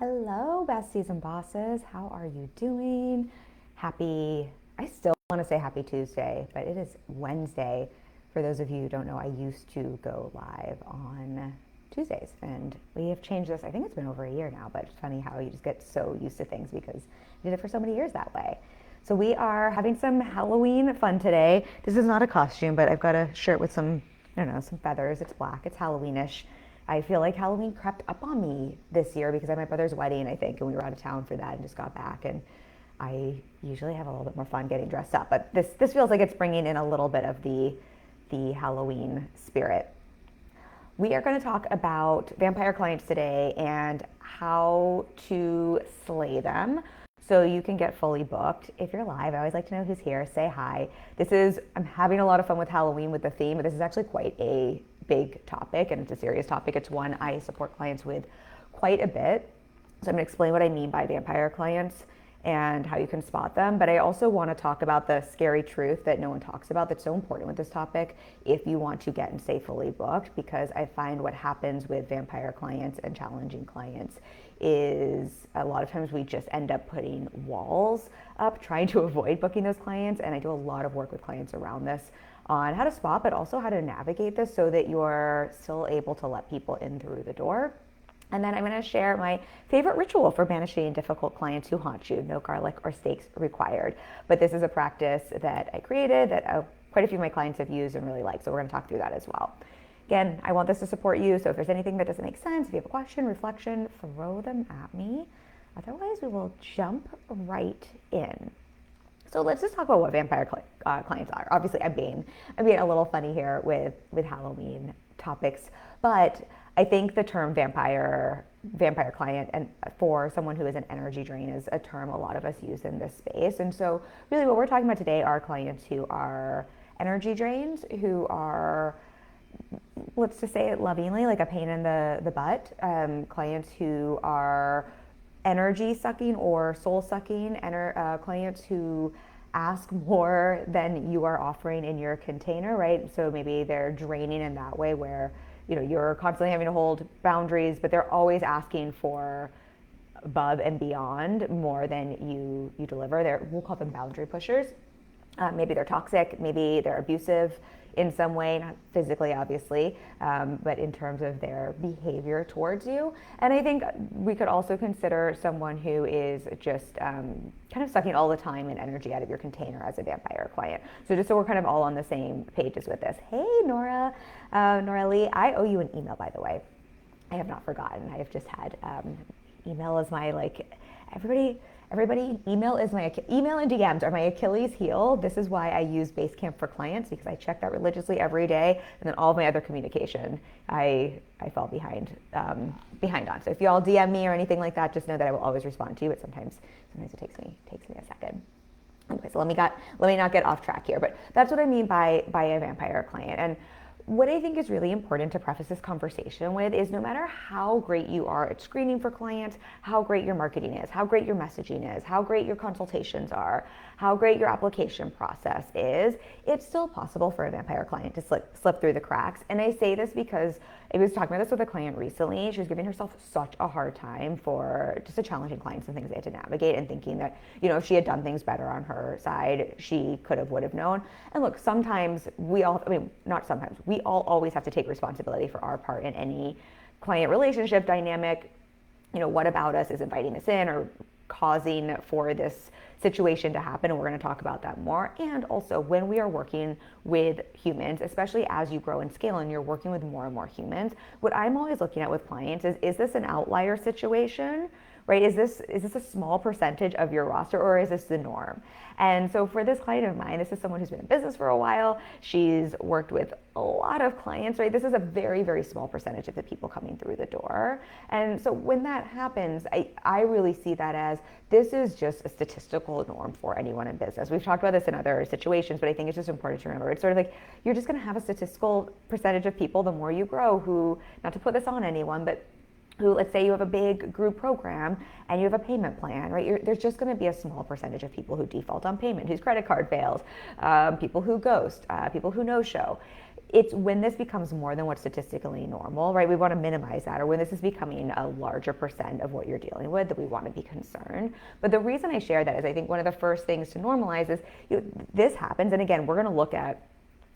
Hello, besties and bosses. How are you doing? I still want to say happy Tuesday, but it is Wednesday. For those of you who don't know, I used to go live on Tuesdays, and we have changed this. I think it's been over a year now, but it's funny how you just get so used to things because I did it for so many years that way. So we are having some Halloween fun today. This is not a costume, but I've got a shirt with some, I don't know, some feathers. It's black. It's Halloweenish. I feel like Halloween crept up on me this year because I had my brother's wedding, I think, and we were out of town for that and just got back. And I usually have a little bit more fun getting dressed up, but this feels like it's bringing in a little bit of the Halloween spirit. We are going to talk about vampire clients today and how to slay them so you can get fully booked. If you're live, I always like to know who's here. Say hi. I'm having a lot of fun with Halloween with the theme, but this is actually quite a big topic, and it's a serious topic. It's one I support clients with quite a bit. So I'm going to explain what I mean by vampire clients and how you can spot them. But I also want to talk about the scary truth that no one talks about that's so important with this topic if you want to get and stay fully booked, because I find what happens with vampire clients and challenging clients is a lot of times we just end up putting walls up trying to avoid booking those clients. And I do a lot of work with clients around this on how to spot, but also how to navigate this so that you're still able to let people in through the door. And then I'm going to share my favorite ritual for banishing difficult clients who haunt you. No garlic or steaks required. But this is a practice that I created that quite a few of my clients have used and really like. So we're going to talk through that as well. Again, I want this to support you. So if there's anything that doesn't make sense, if you have a question, reflection, throw them at me. Otherwise, we will jump right in. So let's just talk about what vampire clients are. Obviously, I'm being a little funny here with Halloween topics, but I think the term vampire client, and for someone who is an energy drain, is a term a lot of us use in this space. And so really what we're talking about today are clients who are energy drains, who are, let's just say it lovingly, like a pain in the butt. Clients who are energy sucking or soul sucking, clients who ask more than you are offering in your container, right? So maybe they're draining in that way where you're constantly having to hold boundaries, but they're always asking for above and beyond more than you deliver. We'll call them boundary pushers. Maybe they're toxic, maybe they're abusive in some way, not physically, obviously, but in terms of their behavior towards you. And I think we could also consider someone who is just kind of sucking all the time and energy out of your container as a vampire client. So just so we're kind of all on the same pages with this. Hey, Nora Lee, I owe you an email, by the way. I have not forgotten. I have just had email is my everybody, email and DMs are my Achilles heel. This is why I use Basecamp for clients, because I check that religiously every day, and then all of my other communication I fall behind on. So if you all DM me or anything like that, just know that I will always respond to you. But sometimes it takes me a second. Anyway, so let me not get off track here. But that's what I mean by a vampire client. And what I think is really important to preface this conversation with is no matter how great you are at screening for clients, how great your marketing is, how great your messaging is, how great your consultations are, how great your application process is, it's still possible for a vampire client to slip through the cracks. And I say this because I was talking about this with a client recently. She was giving herself such a hard time for just a challenging client, some things they had to navigate, and thinking that, if she had done things better on her side, she would have known. And look, sometimes we all always have to take responsibility for our part in any client relationship dynamic. What about us is inviting us in or causing for this situation to happen, and we're going to talk about that more. And also, when we are working with humans, especially as you grow and scale and you're working with more and more humans, what I'm always looking at with clients is this an outlier situation, right? Is this a small percentage of your roster, or is this the norm? And so for this client of mine, this is someone who's been in business for a while. She's worked with a lot of clients, right? This is a very, very small percentage of the people coming through the door. And so when that happens, I really see that as this is just a statistical norm for anyone in business. We've talked about this in other situations, but I think it's just important to remember. It's sort of like you're just going to have a statistical percentage of people the more you grow who, not to put this on anyone, but who, let's say you have a big group program and you have a payment plan, right? There's just going to be a small percentage of people who default on payment, whose credit card fails, people who ghost, people who no-show. it's when this becomes more than what's statistically normal, right? We want to minimize that, or when this is becoming a larger percent of what you're dealing with, that we want to be concerned. But the reason I share that is I think one of the first things to normalize is this happens. And again, we're going to look at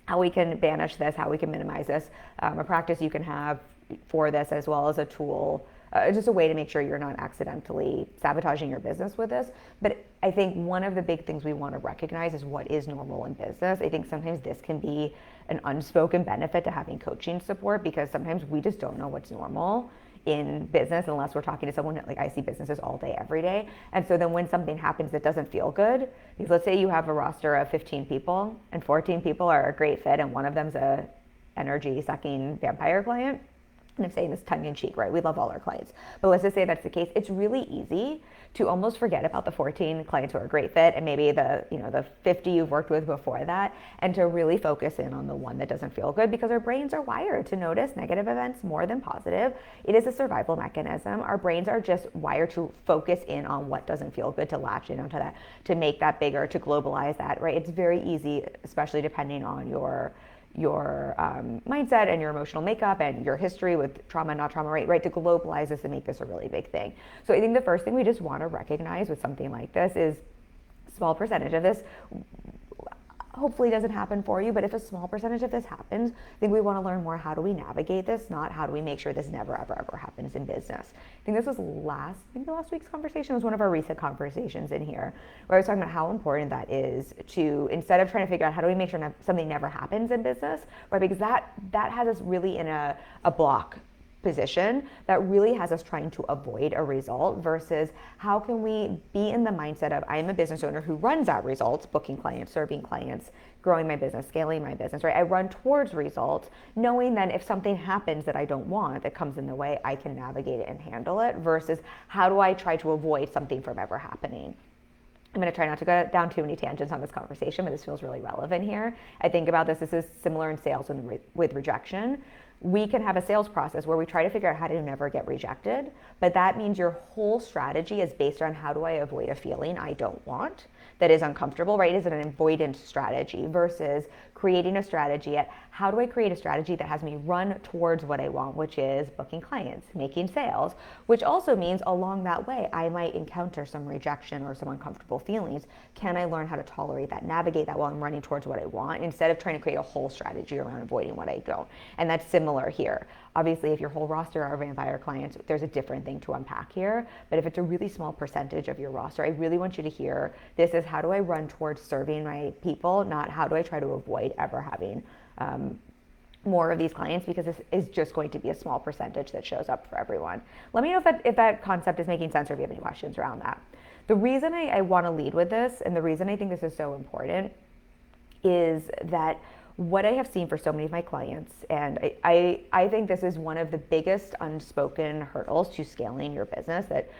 how we can banish this, how we can minimize this, a practice you can have for this, as well as a tool, just a way to make sure you're not accidentally sabotaging your business with this. But I think one of the big things we want to recognize is what is normal in business. I think sometimes this can be an unspoken benefit to having coaching support, because sometimes we just don't know what's normal in business unless we're talking to someone. Like, I see businesses all day, every day. And so then when something happens that doesn't feel good, because let's say you have a roster of 15 people and 14 people are a great fit and one of them's a energy sucking vampire client. And I'm saying this tongue in cheek, right? We love all our clients. But let's just say that's the case. It's really easy to almost forget about the 14 clients who are a great fit and maybe the 50 you've worked with before that, and to really focus in on the one that doesn't feel good, because our brains are wired to notice negative events more than positive. It is a survival mechanism. Our brains are just wired to focus in on what doesn't feel good, to latch in onto that, to make that bigger, to globalize that, right? It's very easy, especially depending on your mindset and your emotional makeup and your history with trauma, not trauma, right, to globalize this and make this a really big thing. So I think the first thing we just want to recognize with something like this is small percentage of this hopefully doesn't happen for you, but if a small percentage of this happens, I think we want to learn more, how do we navigate this, not how do we make sure this never, ever, ever happens in business. I think this was last week's conversation was one of our recent conversations in here, where I was talking about how important that is to, instead of trying to figure out how do we make sure something never happens in business, right, because that has us really in a block position that really has us trying to avoid a result, versus how can we be in the mindset of, I'm a business owner who runs at results, booking clients, serving clients, growing my business, scaling my business, right? I run towards results, knowing that if something happens that I don't want, that comes in the way, I can navigate it and handle it, versus how do I try to avoid something from ever happening. I'm going to try not to go down too many tangents on this conversation, but this feels really relevant here. I think about this is similar in sales with rejection. We can have a sales process where we try to figure out how to never get rejected, but that means your whole strategy is based on, how do I avoid a feeling I don't want that is uncomfortable, right? Is it an avoidance strategy, versus creating a strategy at, how do I create a strategy that has me run towards what I want, which is booking clients, making sales, which also means along that way, I might encounter some rejection or some uncomfortable feelings. Can I learn how to tolerate that, navigate that while I'm running towards what I want, instead of trying to create a whole strategy around avoiding what I don't? And that's similar here. Obviously, if your whole roster are vampire clients, there's a different thing to unpack here. But if it's a really small percentage of your roster, I really want you to hear this is, how do I run towards serving my people, not how do I try to avoid ever having more of these clients, because this is just going to be a small percentage that shows up for everyone. Let me know if that concept is making sense, or if you have any questions around that. The reason I want to lead with this, and the reason I think this is so important, is that what I have seen for so many of my clients, and I think this is one of the biggest unspoken hurdles to scaling your business that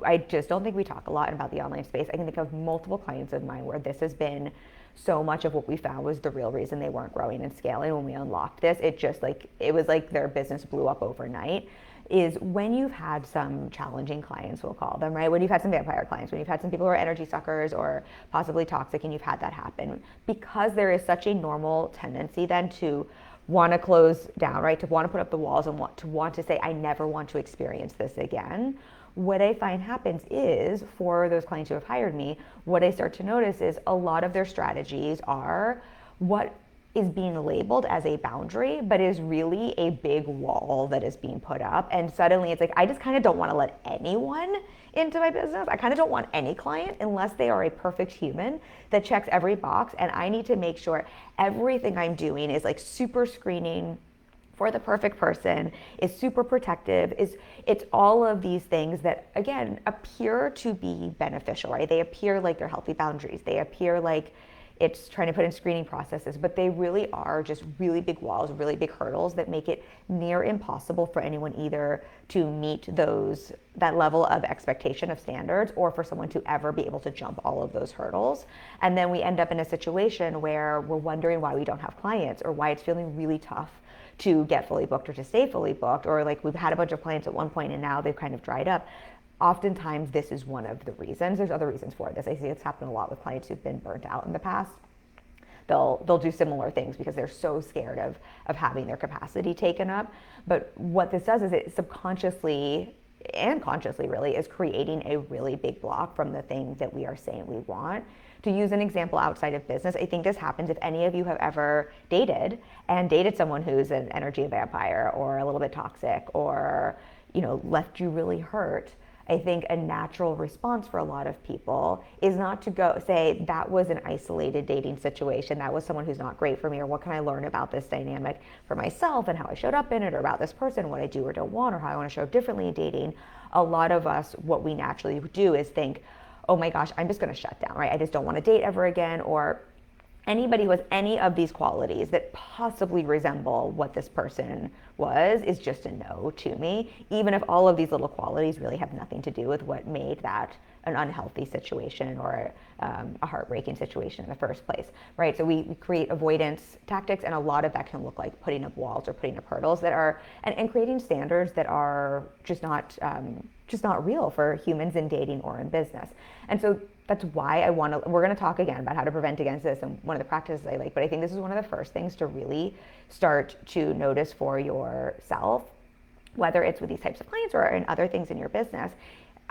I just don't think we talk a lot about the online space. I can think of multiple clients of mine where this has been so much of what we found was the real reason they weren't growing and scaling. When we unlocked this, it was like their business blew up overnight. Is when you've had some challenging clients, we'll call them, right? When you've had some vampire clients, when you've had some people who are energy suckers or possibly toxic, and you've had that happen, because there is such a normal tendency then to want to close down, right? To want to put up the walls and want to say, I never want to experience this again. What I find happens is, for those clients who have hired me, what I start to notice is a lot of their strategies are what is being labeled as a boundary, but is really a big wall that is being put up. And suddenly it's like, I just kind of don't want to let anyone into my business. I kind of don't want any client unless they are a perfect human that checks every box. And I need to make sure everything I'm doing is like super screening for the perfect person, is super protective, it's all of these things that, again, appear to be beneficial, right? They appear like they're healthy boundaries. They appear like it's trying to put in screening processes, but they really are just really big walls, really big hurdles that make it near impossible for anyone either to meet that level of expectation of standards, or for someone to ever be able to jump all of those hurdles. And then we end up in a situation where we're wondering why we don't have clients, or why it's feeling really tough to get fully booked or to stay fully booked, or like we've had a bunch of clients at one point and now they've kind of dried up. Oftentimes this is one of the reasons. There's other reasons for this. I see it's happened a lot with clients who've been burnt out in the past. they'll do similar things because they're so scared of having their capacity taken up. But what this does is it subconsciously and consciously really is creating a really big block from the thing that we are saying we want. To use an example outside of business, I think this happens if any of you have ever dated someone who's an energy vampire or a little bit toxic or, left you really hurt. I think a natural response for a lot of people is not to go say that was an isolated dating situation, that was someone who's not great for me, or what can I learn about this dynamic for myself and how I showed up in it, or about this person, what I do or don't want, or how I want to show up differently in dating. A lot of us, what we naturally do is think, oh my gosh, I'm just going to shut down, right? I just don't want to date ever again. Or anybody who has any of these qualities that possibly resemble what this person was is just a no to me, even if all of these little qualities really have nothing to do with what made that an unhealthy situation or a heartbreaking situation in the first place, right? So we create avoidance tactics, and a lot of that can look like putting up walls or putting up hurdles that are, and creating standards that are just not real for humans in dating or in business. And so that's why we're going to talk again about how to prevent against this and one of the practices I like, but I think this is one of the first things to really start to notice for yourself, whether it's with these types of clients or in other things in your business.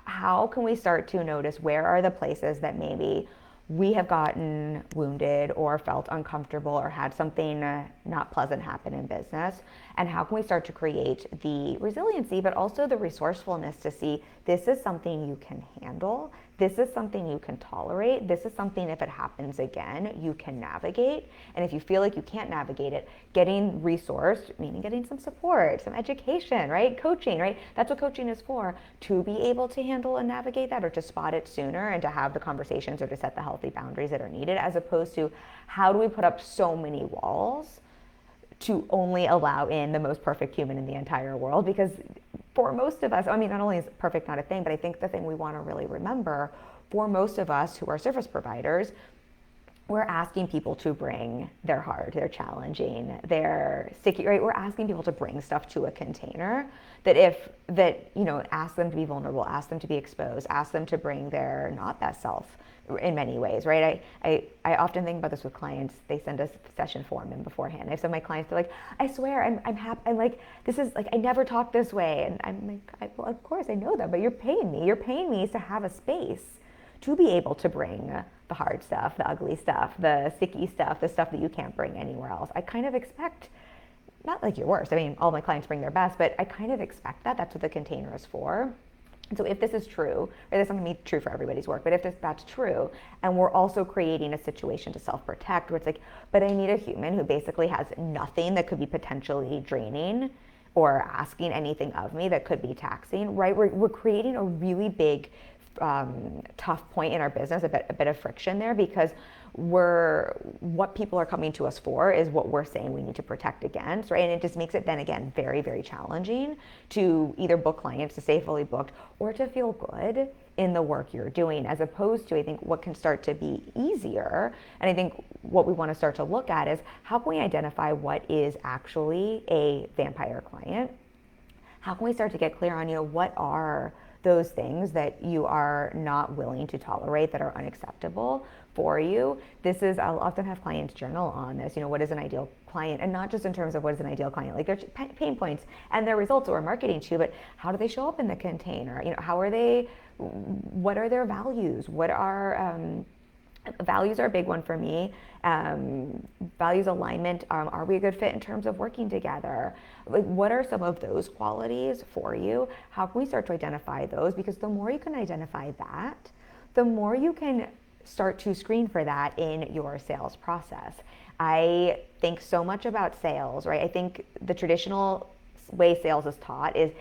How can we start to notice where are the places that maybe we have gotten wounded or felt uncomfortable or had something not pleasant happen in business? And how can we start to create the resiliency, but also the resourcefulness to see this is something you can handle, this is something you can tolerate, this is something if it happens again, you can navigate. And if you feel like you can't navigate it, getting resourced, meaning getting some support, some education, right? Coaching, right? That's what coaching is for, to be able to handle and navigate that, or to spot it sooner and to have the conversations or to set the healthy boundaries that are needed, as opposed to how do we put up so many walls to only allow in the most perfect human in the entire world. Because for most of us, not only is perfect not a thing, but I think the thing we want to really remember, for most of us who are service providers, we're asking people to bring their hard, their challenging, their sticky, right? We're asking people to bring stuff to a container ask them to be vulnerable, ask them to be exposed, ask them to bring their not best self in many ways, right? I often think about this with clients. They send us session form in beforehand. I have some of my clients, they're like, I swear I'm happy. I'm like, this is like, I never talk this way. And I'm like, well, of course I know that, but you're paying me to have a space to be able to bring the hard stuff, the ugly stuff, the sticky stuff, the stuff that you can't bring anywhere else. I kind of expect, not like your worst, all my clients bring their best, but I kind of expect that. That's what the container is for. And so if this is true, or this isn't going to be true for everybody's work, but if that's true, and we're also creating a situation to self-protect where it's like, but I need a human who basically has nothing that could be potentially draining or asking anything of me that could be taxing, right? We're creating a really big, tough point in our business, a bit of friction there, because what people are coming to us for is what we're saying we need to protect against, right? And it just makes it then again very, very challenging to either book clients, to stay fully booked, or to feel good in the work you're doing, as opposed to, I think, what can start to be easier. And I think what we want to start to look at is how can we identify what is actually a vampire client? How can we start to get clear on, what are those things that you are not willing to tolerate, that are unacceptable for you? I'll often have clients journal on this, what is an ideal client, and not just in terms of what is an ideal client, like their pain points and their results that we're marketing to, but how do they show up in the container? What are their values? Values are a big one for me. Values alignment. Are we a good fit in terms of working together? Like, what are some of those qualities for you? How can we start to identify those? Because the more you can identify that, the more you can start to screen for that in your sales process. I think so much about sales, right? I think the traditional way sales is taught is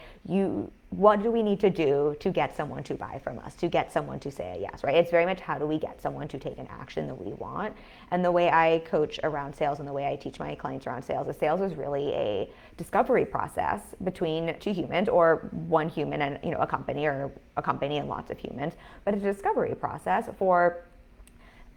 what do we need to do to get someone to buy from us, to get someone to say a yes, right? It's very much how do we get someone to take an action that we want. And the way I coach around sales and the way I teach my clients around sales is really a discovery process between two humans, or one human and a company, or a company and lots of humans, but it's a discovery process for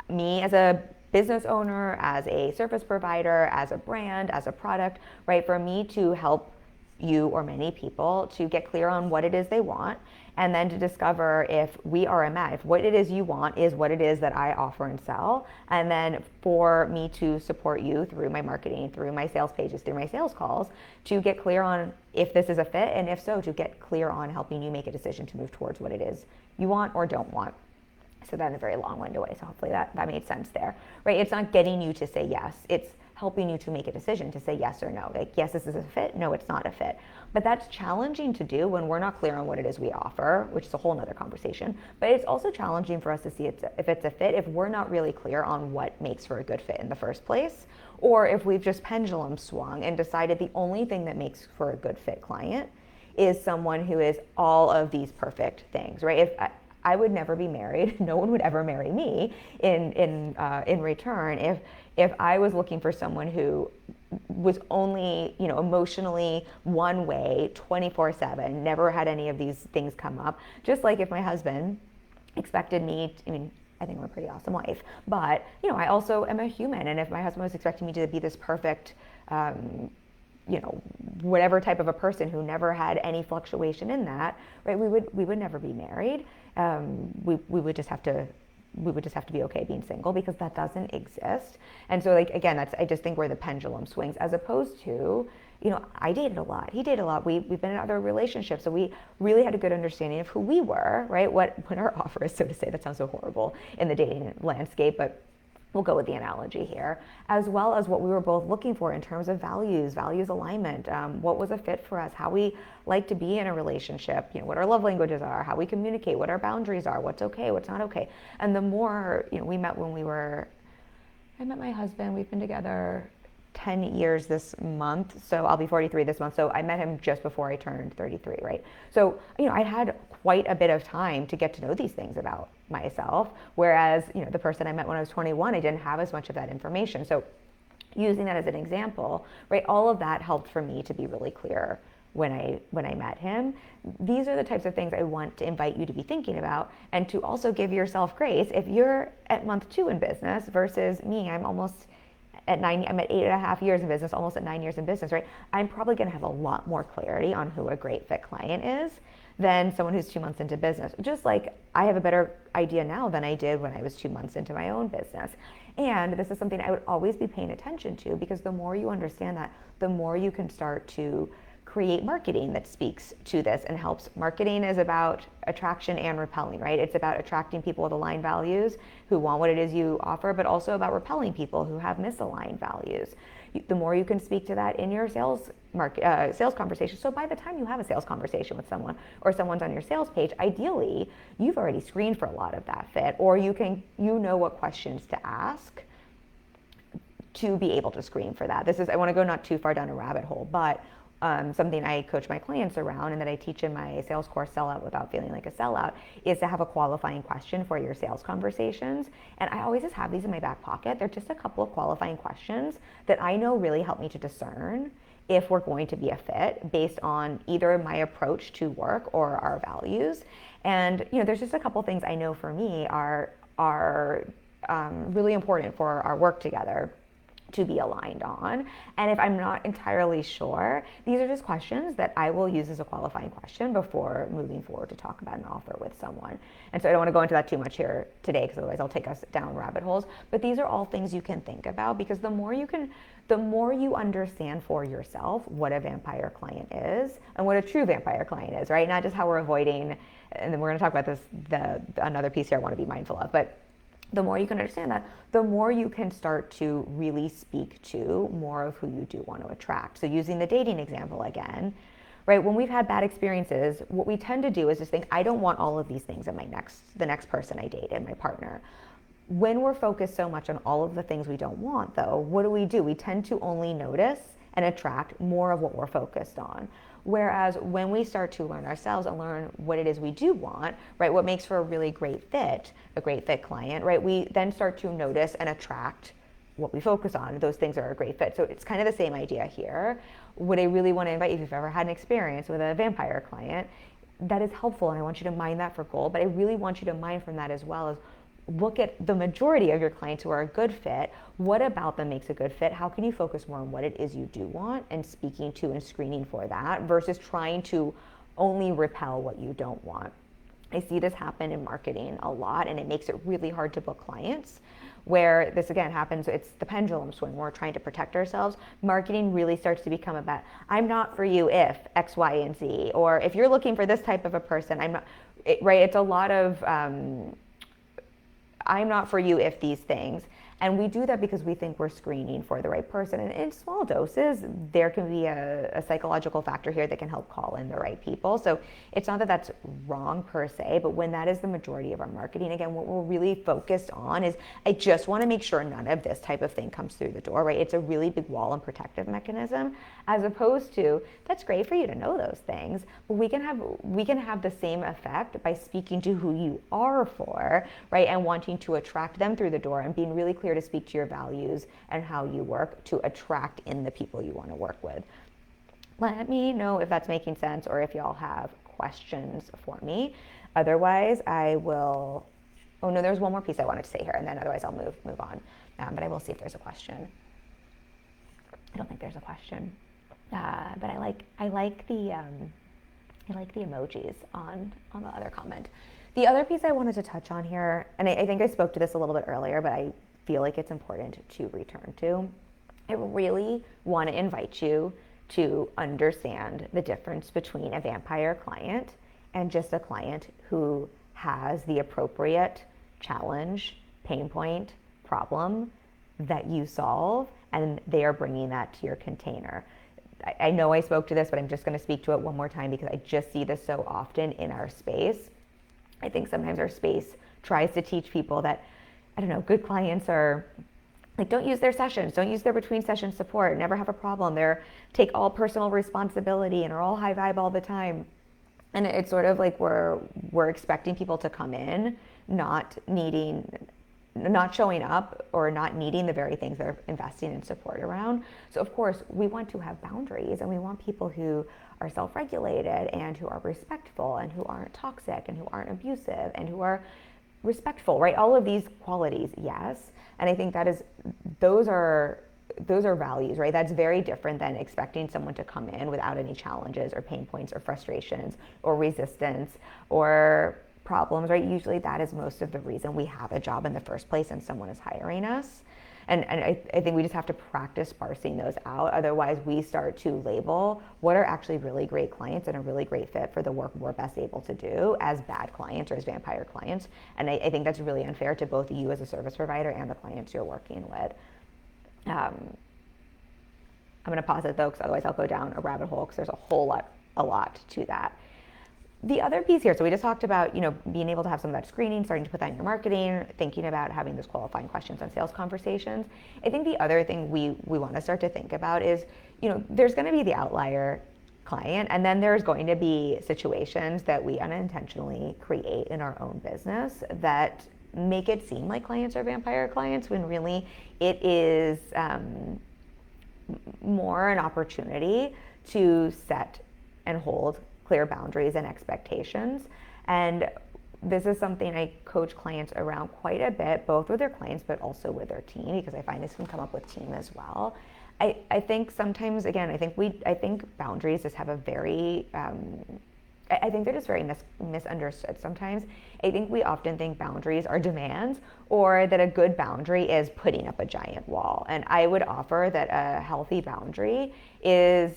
me as a business owner, as a service provider, as a brand, as a product, right? For me to help you or many people to get clear on what it is they want, and then to discover if we are a match, if what it is you want is what it is that I offer and sell, and then for me to support you through my marketing, through my sales pages, through my sales calls, to get clear on if this is a fit, and if so, to get clear on helping you make a decision to move towards what it is you want or don't want. So that's a very long-winded way, so hopefully that made sense there, right? It's not getting you to say yes, it's helping you to make a decision to say yes or no. Like, yes, this is a fit, no, it's not a fit. But that's challenging to do when we're not clear on what it is we offer, which is a whole nother conversation. But it's also challenging for us to see if it's a fit, if we're not really clear on what makes for a good fit in the first place, or if we've just pendulum swung and decided the only thing that makes for a good fit client is someone who is all of these perfect things, right? If I would never be married, no one would ever marry me in return if I was looking for someone who was only, emotionally one way 24/7, never had any of these things come up. Just like if my husband expected me, I think I'm a pretty awesome wife, but I also am a human, and if my husband was expecting me to be this perfect, whatever type of a person who never had any fluctuation in that, right? We would never be married. We would just have to be okay being single, because that doesn't exist. And so, like, again, that's, I just think, where the pendulum swings, as opposed to, I dated a lot, he dated a lot, we've been in other relationships, so we really had a good understanding of who we were, right? What our offer is, so to say. That sounds so horrible in the dating landscape, but we'll go with the analogy here, as well as what we were both looking for in terms of values alignment, what was a fit for us, how we like to be in a relationship, what our love languages are, how we communicate, what our boundaries are, what's okay, what's not okay. And the more, we met I met my husband, we've been together 10 years this month, so I'll be 43 this month. So I met him just before I turned 33, right? So, I had quite a bit of time to get to know these things about myself, whereas, the person I met when I was 21, I didn't have as much of that information. So using that as an example, right, all of that helped for me to be really clear when I met him. These are the types of things I want to invite you to be thinking about, and to also give yourself grace. If you're at month 2 in business versus me, I'm at 8.5 years in business, almost at 9 years in business, right? I'm probably going to have a lot more clarity on who a great fit client is than someone who's 2 months into business. Just like I have a better idea now than I did when I was 2 months into my own business. And this is something I would always be paying attention to, because the more you understand that, the more you can start to create marketing that speaks to this and helps. Marketing is about attraction and repelling, right? It's about attracting people with aligned values who want what it is you offer, but also about repelling people who have misaligned values. The more you can speak to that in your sales conversation. So by the time you have a sales conversation with someone, or someone's on your sales page, ideally you've already screened for a lot of that fit, or you know what questions to ask to be able to screen for that. I want to go not too far down a rabbit hole, but something I coach my clients around, and that I teach in my sales course, Sell Out Without Feeling Like a Sellout, is to have a qualifying question for your sales conversations. And I always just have these in my back pocket. They're just a couple of qualifying questions that I know really help me to discern if we're going to be a fit based on either my approach to work or our values. And there's just a couple things I know for me are really important for our work together to be aligned on. And if I'm not entirely sure, these are just questions that I will use as a qualifying question before moving forward to talk about an offer with someone. And so I don't want to go into that too much here today, because otherwise I'll take us down rabbit holes. But these are all things you can think about, because the more you understand for yourself what a vampire client is and what a true vampire client is, right? Not just how we're avoiding, and then we're going to talk about this, another piece here I want to be mindful of, but the more you can understand that, the more you can start to really speak to more of who you do want to attract. So using the dating example again, right? When we've had bad experiences, what we tend to do is just think, I don't want all of these things in the next person I date, in my partner. When we're focused so much on all of the things we don't want, though, what do? We tend to only notice and attract more of what we're focused on. Whereas when we start to learn ourselves and learn what it is we do want, right, what makes for a really great fit, a great fit client, right, we then start to notice and attract what we focus on. Those things are a great fit. So it's kind of the same idea here. What I really want to invite you, if you've ever had an experience with a vampire client, that is helpful, and I want you to mind that for goal, but I really want you to mind from that as well as, look at the majority of your clients who are a good fit. What about them makes a good fit? How can you focus more on what it is you do want and speaking to and screening for that versus trying to only repel what you don't want? I see this happen in marketing a lot, and it makes it really hard to book clients. Where this again happens, it's the pendulum swing. We're trying to protect ourselves. Marketing really starts to become about, I'm not for you if X, Y, and Z, or if you're looking for this type of a person, I'm not, right? It's a lot of, I'm not for you if these things. And we do that because we think we're screening for the right person. And in small doses, there can be a psychological factor here that can help call in the right people. So it's not that that's wrong per se, but when that is the majority of our marketing, again, what we're really focused on is, I just want to make sure none of this type of thing comes through the door, right? It's a really big wall and protective mechanism, as opposed to, that's great for you to know those things, but we can have the same effect by speaking to who you are for, right? And wanting to attract them through the door and being really clear to speak to your values and how you work to attract in the people you want to work with. Let me know if that's making sense or if y'all have questions for me. Otherwise, I will, oh no, there's one more piece I wanted to say here, and then otherwise I'll move on. But I will see if there's a question. I don't think there's a question. But I like the emojis on the other comment. The other piece I wanted to touch on here, and I think I spoke to this a little bit earlier, but I feel like it's important to return to. I really want to invite you to understand the difference between a vampire client and just a client who has the appropriate challenge, pain point, problem that you solve, and they are bringing that to your container. I know I spoke to this, but I'm just going to speak to it one more time because I just see this so often in our space. I think sometimes our space tries to teach people that, I don't know, good clients are like, don't use their sessions, don't use their between session support, never have a problem. They're take all personal responsibility and are all high vibe all the time. And it's sort of like we're expecting people to come in not showing up or not needing the very things they're investing in support around. So of course we want to have boundaries, and we want people who are self-regulated and who are respectful and who aren't toxic and who aren't abusive and who are respectful, right? All of these qualities, yes. And I think those are values, right? That's very different than expecting someone to come in without any challenges or pain points or frustrations or resistance or problems, right? Usually that is most of the reason we have a job in the first place and someone is hiring us. And I think we just have to practice parsing those out. Otherwise, we start to label what are actually really great clients and a really great fit for the work we're best able to do as bad clients or as vampire clients. And I think that's really unfair to both you as a service provider and the clients you're working with. I'm going to pause it though, because otherwise I'll go down a rabbit hole, because there's a lot to that. The other piece here, so we just talked about, being able to have some of that screening, starting to put that in your marketing, thinking about having those qualifying questions on sales conversations. I think the other thing we want to start to think about is, there's going to be the outlier client, and then there's going to be situations that we unintentionally create in our own business that make it seem like clients are vampire clients, when really it is more an opportunity to set and hold clear boundaries and expectations. And this is something I coach clients around quite a bit, both with their clients, but also with their team, because I find this can come up with team as well. I think sometimes, again, I think boundaries just have a very, I think they're just very misunderstood sometimes. I think we often think boundaries are demands, or that a good boundary is putting up a giant wall. And I would offer that a healthy boundary is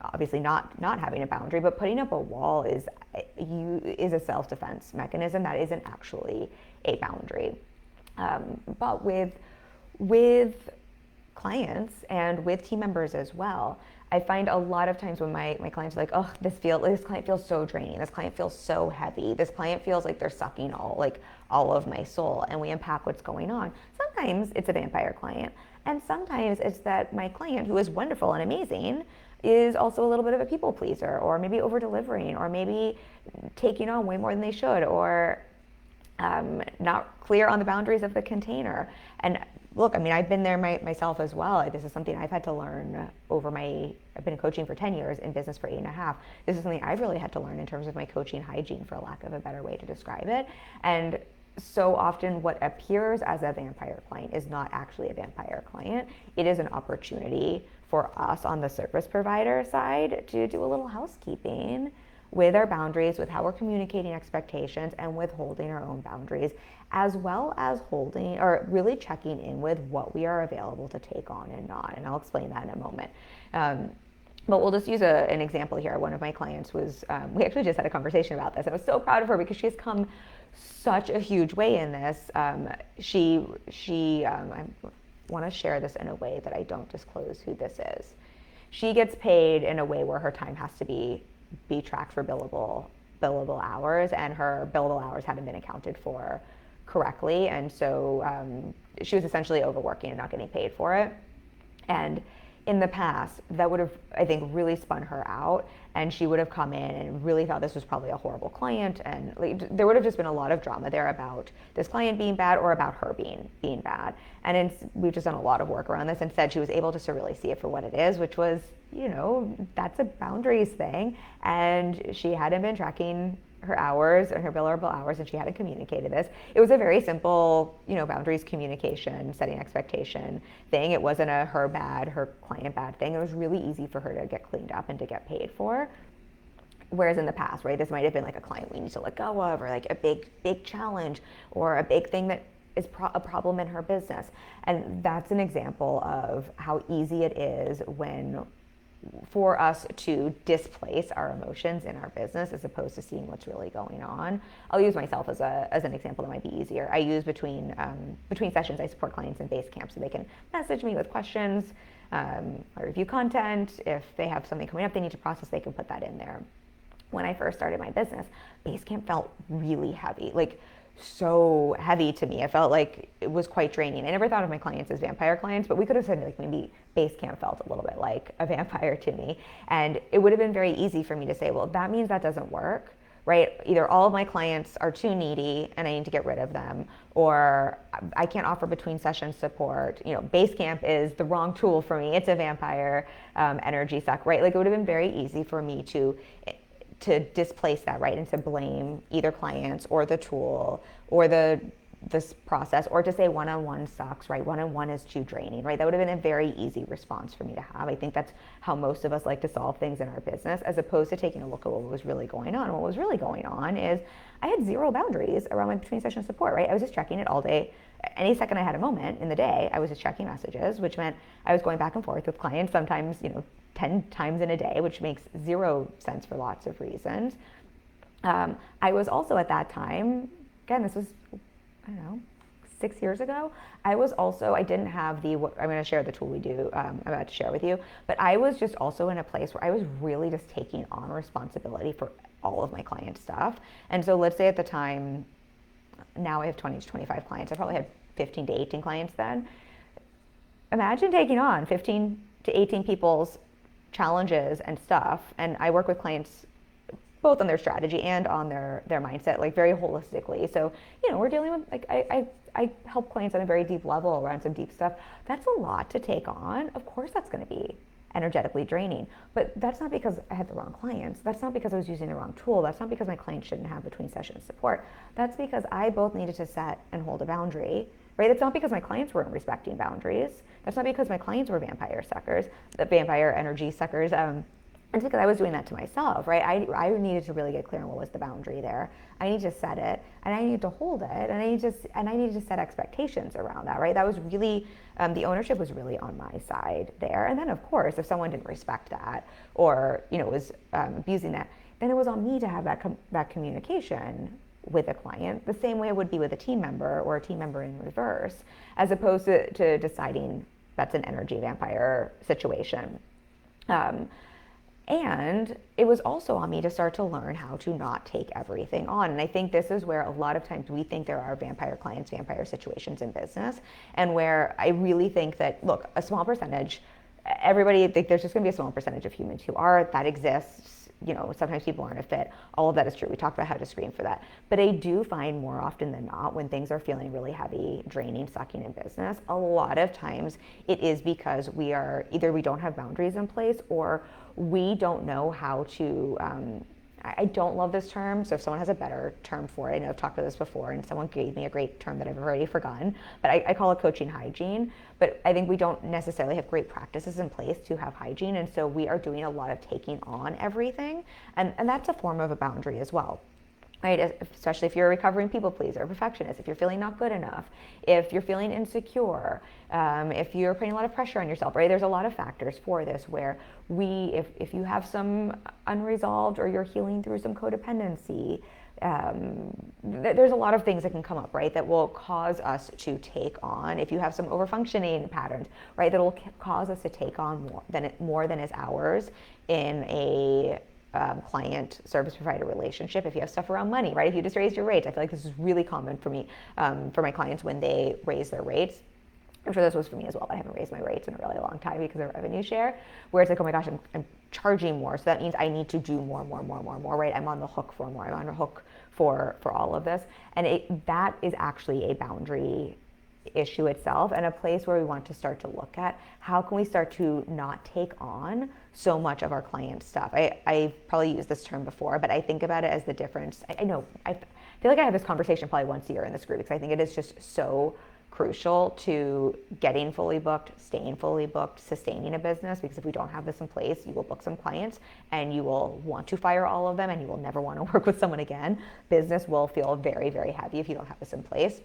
obviously not having a boundary, but putting up a wall is a self-defense mechanism. That isn't actually a boundary. But with clients and with team members as well, I find a lot of times when my clients are like, oh, this client feels so draining, this client feels so heavy, this client feels like they're sucking all of my soul, and we unpack what's going on. Sometimes it's a vampire client, and sometimes it's that my client, who is wonderful and amazing, is also a little bit of a people pleaser, or maybe over delivering, or maybe taking on way more than they should, or not clear on the boundaries of the container. And look, I've been there myself as well. This is something I've had to learn I've been coaching for 10 years, in business for 8.5. This is something I've really had to learn in terms of my coaching hygiene, for lack of a better way to describe it. And so often what appears as a vampire client is not actually a vampire client. It is an opportunity for us on the service provider side to do a little housekeeping with our boundaries, with how we're communicating expectations, and with holding our own boundaries, as well as holding or really checking in with what we are available to take on and not. And I'll explain that in a moment. But we'll just use an example here. One of my clients was, we actually just had a conversation about this. I was so proud of her because she's come such a huge way in this. I want to share this in a way that I don't disclose who this is. She gets paid in a way where her time has to be tracked for billable hours, and her billable hours hadn't been accounted for correctly. And so she was essentially overworking and not getting paid for it. And in the past, that would have, I think, really spun her out, and she would have come in and really thought this was probably a horrible client, and there would have just been a lot of drama there about this client being bad or about her being bad. And we've just done a lot of work around this. Instead, she was able to really see it for what it is, which was, that's a boundaries thing, and she hadn't been tracking her hours and her billable hours, and she hadn't communicated this. It was a very simple, boundaries communication, setting expectation thing. It wasn't a her bad, her client bad thing. It was really easy for her to get cleaned up and to get paid for. Whereas in the past, right, this might have been like a client we need to let go of, or like a big challenge, or a big thing that is a problem in her business. And that's an example of how easy it is for us to displace our emotions in our business as opposed to seeing what's really going on. I'll use myself as an example that might be easier. I use between sessions, I support clients in Basecamp so they can message me with questions, I review content. If they have something coming up they need to process, they can put that in there. When I first started my business, Basecamp felt really heavy, like so heavy to me. I felt like it was quite draining. I never thought of my clients as vampire clients, but we could have said like maybe Basecamp felt a little bit like a vampire to me. And it would have been very easy for me to say, well, that means that doesn't work, right? Either all of my clients are too needy and I need to get rid of them, or I can't offer between session support. Basecamp is the wrong tool for me. It's a vampire energy suck, right? Like it would have been very easy for me to displace that, right, and to blame either clients or the tool or this process, or to say one-on-one sucks, right? One-on-one is too draining, right? That would have been a very easy response for me to have. I think that's how most of us like to solve things in our business, as opposed to taking a look at what was really going on. What was really going on is I had zero boundaries around my between session support, right? I was just checking it all day. Any second I had a moment in the day, I was just checking messages, which meant I was going back and forth with clients, sometimes, 10 times in a day, which makes zero sense for lots of reasons. I was also at that time, again, this was, 6 years ago, I didn't have I'm going to share the tool I'm about to share with you, but I was just also in a place where I was really just taking on responsibility for all of my client stuff. And so let's say at the time, now I have 20 to 25 clients. I probably had 15 to 18 clients then. Imagine taking on 15 to 18 people's challenges and stuff. And I work with clients both on their strategy and on their mindset, like very holistically. So, we're dealing with, like, I help clients on a very deep level around some deep stuff. That's a lot to take on. Of course that's going to be energetically draining, but that's not because I had the wrong clients. That's not because I was using the wrong tool. That's not because my clients shouldn't have between session support. That's because I both needed to set and hold a boundary, right? It's not because my clients weren't respecting boundaries. That's not because my clients were vampire energy suckers. It's because I was doing that to myself, right? I needed to really get clear on what was the boundary there. I need to set it, and I need to hold it, and I needed to set expectations around that, right? That was really, the ownership was really on my side there. And then, of course, if someone didn't respect that or was abusing that, then it was on me to have that communication with a client, the same way it would be with a team member or a team member in reverse, as opposed to deciding that's an energy vampire situation. And it was also on me to start to learn how to not take everything on. And I think this is where a lot of times we think there are vampire clients, vampire situations in business, and where I really think that, look, a small percentage, there's just gonna be a small percentage of humans who are, that exists. Sometimes people aren't a fit. All of that is true. We talked about how to screen for that. But I do find more often than not, when things are feeling really heavy, draining, sucking in business, a lot of times it is because we don't have boundaries in place, or we don't know how to I don't love this term, so if someone has a better term for it, I know I've talked about this before, and someone gave me a great term that I've already forgotten, but I call it coaching hygiene. But I think we don't necessarily have great practices in place to have hygiene, and so we are doing a lot of taking on everything, and that's a form of a boundary as well. Right, especially if you're a recovering people pleaser, perfectionist, if you're feeling not good enough, if you're feeling insecure, if you're putting a lot of pressure on yourself, right? There's a lot of factors for this where if you have some unresolved or you're healing through some codependency, there's a lot of things that can come up, right, that will cause us to take on. If you have some overfunctioning patterns, right, that will cause us to take on more than is ours in a client service provider relationship. If you have stuff around money, right? If you just raise your rates, I feel like this is really common for me, for my clients when they raise their rates. I'm sure this was for me as well, but I haven't raised my rates in a really long time because of revenue share, where it's like, oh my gosh, I'm charging more. So that means I need to do more, right? I'm on the hook for more. I'm on the hook for all of this. And that is actually a boundary issue itself, and a place where we want to start to look at how can we start to not take on so much of our client stuff. I've probably used this term before, but I think about it as the difference. I know I feel like I have this conversation probably once a year in this group because I think it is just so crucial to getting fully booked, staying fully booked, sustaining a business, because if we don't have this in place, you will book some clients and you will want to fire all of them and you will never want to work with someone again. Business will feel very, very heavy if you don't have this in place.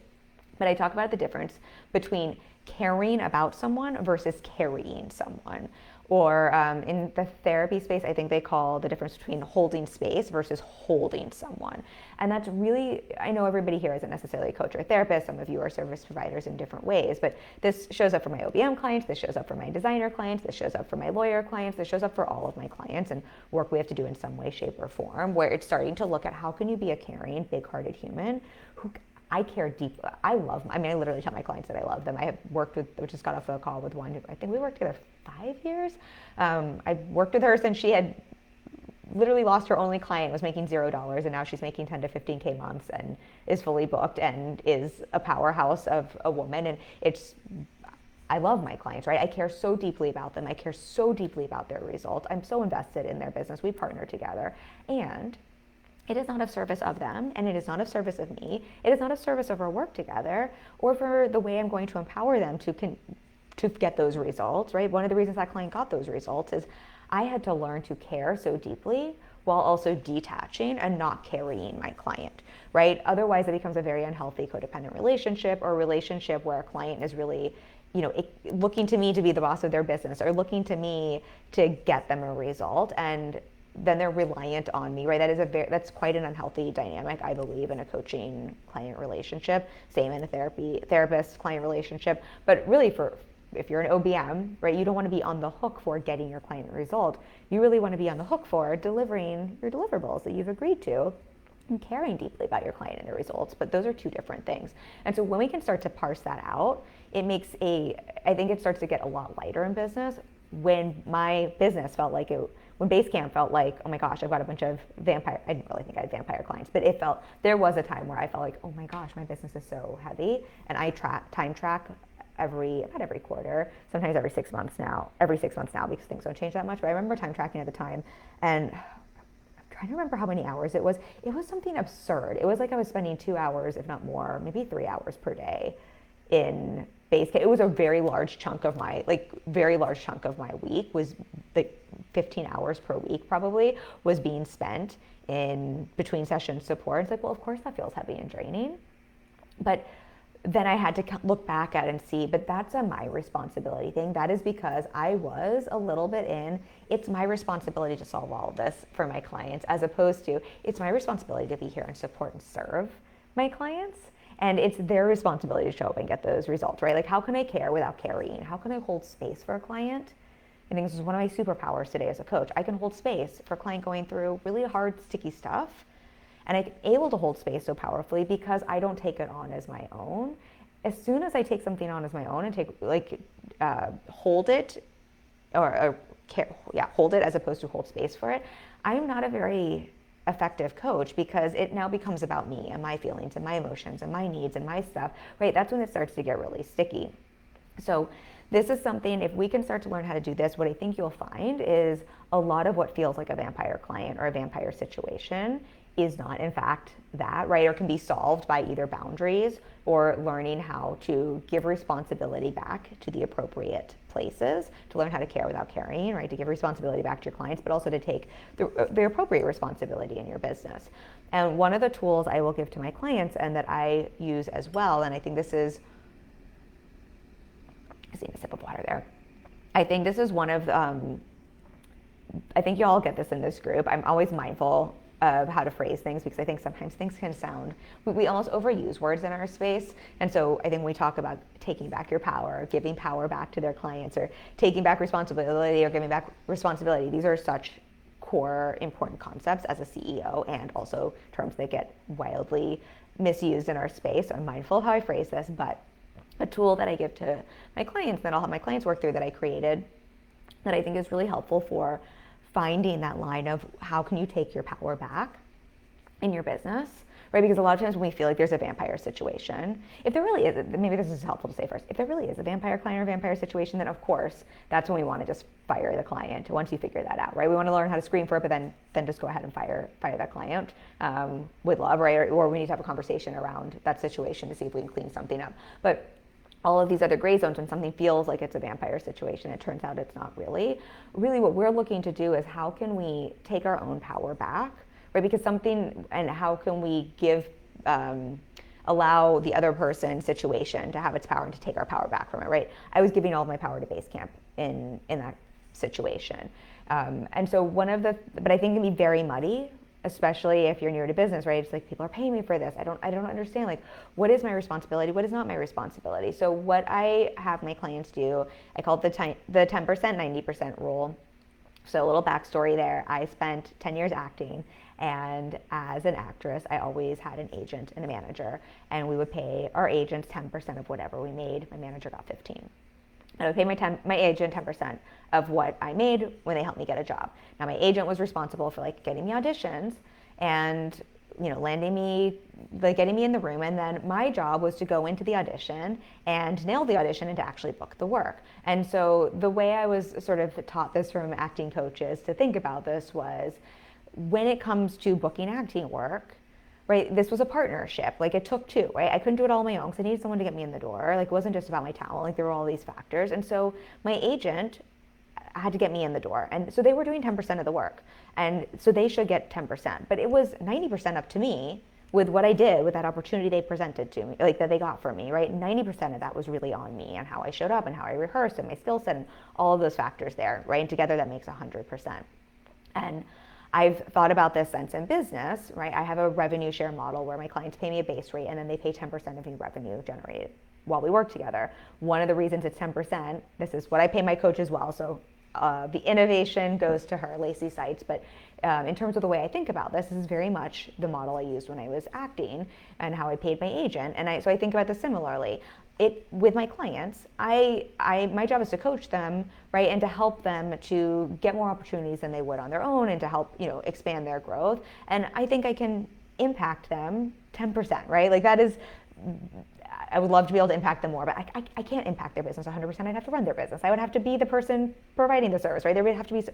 But I talk about the difference between caring about someone versus carrying someone. Or in the therapy space, I think they call the difference between holding space versus holding someone. And that's really, I know everybody here isn't necessarily a coach or a therapist. Some of you are service providers in different ways, but this shows up for my OBM clients, this shows up for my designer clients, this shows up for my lawyer clients, this shows up for all of my clients, and work we have to do in some way, shape, or form, where it's starting to look at how can you be a caring, big-hearted human who I care deeply. I literally tell my clients that I love them. I have worked with, we just got off a call with one, I think we worked together 5 years. I've worked with her since she had literally lost her only client, was making $0, and now she's making 10 to 15K months and is fully booked and is a powerhouse of a woman. And I love my clients, right? I care so deeply about them. I care so deeply about their results. I'm so invested in their business. We partner together. And it is not of service of them, and it is not of service of me. It is not of service of our work together, or for the way I'm going to empower them to get those results, right? One of the reasons that client got those results is I had to learn to care so deeply while also detaching and not carrying my client, right? Otherwise, it becomes a very unhealthy codependent relationship, or a relationship where a client is really, looking to me to be the boss of their business, or looking to me to get them a result, and then they're reliant on me, right? That's quite an unhealthy dynamic, I believe, in a coaching client relationship. Same in a therapist client relationship. But really, if you're an OBM, right, you don't want to be on the hook for getting your client a result. You really want to be on the hook for delivering your deliverables that you've agreed to and caring deeply about your client and their results. But those are two different things. And so when we can start to parse that out, I think it starts to get a lot lighter in business. When my business felt like when Basecamp felt like, oh my gosh, I've got a bunch of I didn't really think I had vampire clients, but there was a time where I felt like, oh my gosh, my business is so heavy. And I time track about every quarter, sometimes every 6 months now because things don't change that much. But I remember time tracking at the time, and I'm trying to remember how many hours it was. It was something absurd. It was like I was spending 2 hours, if not more, maybe 3 hours per day in Basecamp. It was a very large chunk of my week, was like 15 hours per week probably was being spent in between session support. It's like, well, of course that feels heavy and draining. But then I had to look back at it and see, but that's a my responsibility thing. That is because I was a little bit it's my responsibility to solve all of this for my clients, as opposed to it's my responsibility to be here and support and serve my clients. And it's their responsibility to show up and get those results, right? Like, how can I care without carrying? How can I hold space for a client? I think this is one of my superpowers today as a coach. I can hold space for a client going through really hard, sticky stuff. And I'm able to hold space so powerfully because I don't take it on as my own. As soon as I take something on as my own and hold it, hold it as opposed to hold space for it, I'm not a very effective coach, because it now becomes about me and my feelings and my emotions and my needs and my stuff, right? That's when it starts to get really sticky. So this is something, if we can start to learn how to do this, what I think you'll find is a lot of what feels like a vampire client or a vampire situation is not in fact that, right? Or can be solved by either boundaries or learning how to give responsibility back to the appropriate places, to learn how to care without caring, right? To give responsibility back to your clients, but also to take the appropriate responsibility in your business. And one of the tools I will give to my clients and that I use as well, and I think this is, I see a sip of water there. I think this is one of, I think you all get this in this group. I'm always mindful of how to phrase things because I think sometimes things can sound, we almost overuse words in our space. And so I think when we talk about taking back your power, or giving power back to their clients, or taking back responsibility or giving back responsibility, these are such core important concepts as a CEO, and also terms that get wildly misused in our space. So I'm mindful of how I phrase this, but a tool that I give to my clients that I'll have my clients work through that I created that I think is really helpful for finding that line of how can you take your power back in your business, right? Because a lot of times when we feel like there's a vampire situation, if there really is, maybe this is helpful to say first, if there really is a vampire client or vampire situation, then of course, that's when we want to just fire the client once you figure that out, right? We want to learn how to scream for it, but then just go ahead and fire that client with love, right? Or we need to have a conversation around that situation to see if we can clean something up. But all of these other gray zones, when something feels like it's a vampire situation, it turns out it's not really. Really what we're looking to do is how can we take our own power back, right? Because something, and how can we give, allow the other person's situation to have its power and to take our power back from it, right? I was giving all of my power to Basecamp in that situation. And so but I think it can be very muddy, especially if you're new to business, right? It's like, people are paying me for this. I don't understand, like, what is my responsibility? What is not my responsibility? So what I have my clients do, I call it the 10%, 90% rule. So a little backstory there. I spent 10 years acting, and as an actress, I always had an agent and a manager, and we would pay our agents 10% of whatever we made. My manager got 15. I would pay my agent 10% of what I made when they helped me get a job. Now my agent was responsible for like getting me auditions and, you know, landing me, like getting me in the room. And then my job was to go into the audition and nail the audition and to actually book the work. And so the way I was sort of taught this from acting coaches to think about this was, when it comes to booking acting work, right, this was a partnership. Like, it took two, right? I couldn't do it all on my own because I needed someone to get me in the door. Like, it wasn't just about my talent. Like, there were all these factors. And so my agent had to get me in the door. And so they were doing 10% of the work. And so they should get 10%. But it was 90% up to me with what I did with that opportunity they presented to me, like that they got for me, right? 90% of that was really on me and how I showed up and how I rehearsed and my skill set and all of those factors there, right? And together that makes 100%. And I've thought about this since in business, right? I have a revenue share model where my clients pay me a base rate and then they pay 10% of any revenue generated while we work together. One of the reasons it's 10%, this is what I pay my coach as well. So the innovation goes to her, Lacey Seitz. But in terms of the way I think about this is very much the model I used when I was acting and how I paid my agent. And so I think about this similarly. With my clients, my job is to coach them, right, and to help them to get more opportunities than they would on their own, and to help, you know, expand their growth. And I think I can impact them 10%, right? Like, that is, I would love to be able to impact them more, but I can't impact their business 100%. I'd have to run their business. I would have to be the person providing the service, right? There would have to be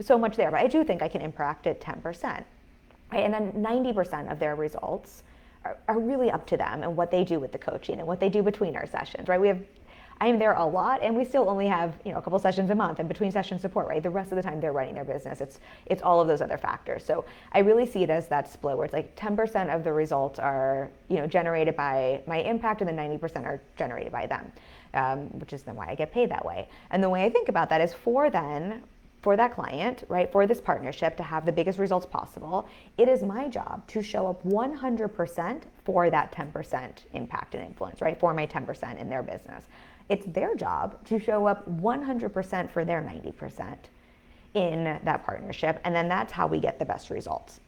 so much there, but I do think I can impact it 10%, right? And then 90% of their results are really up to them and what they do with the coaching and what they do between our sessions, right? I am there a lot, and we still only have, you know, a couple sessions a month and between session support, right? The rest of the time they're running their business. It's all of those other factors. So I really see it as that split where it's like 10% of the results are, you know, generated by my impact, and then 90% are generated by them, which is then why I get paid that way. And the way I think about that is for that client, right, for this partnership to have the biggest results possible, it is my job to show up 100% for that 10% impact and influence, right, for my 10% in their business. It's their job to show up 100% for their 90% in that partnership, and then that's how we get the best results.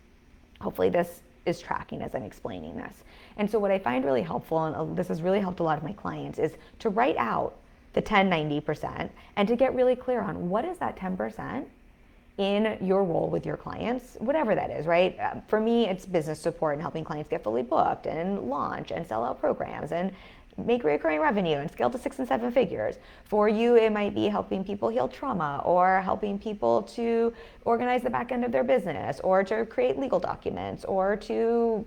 Hopefully this is tracking as I'm explaining this. And so what I find really helpful, and this has really helped a lot of my clients, is to write out the 10-90% and to get really clear on what is that 10% in your role with your clients, whatever that is, right? For me, it's business support and helping clients get fully booked and launch and sell out programs and make recurring revenue and scale to 6 and 7 figures. For you, it might be helping people heal trauma, or helping people to organize the back end of their business, or to create legal documents, or to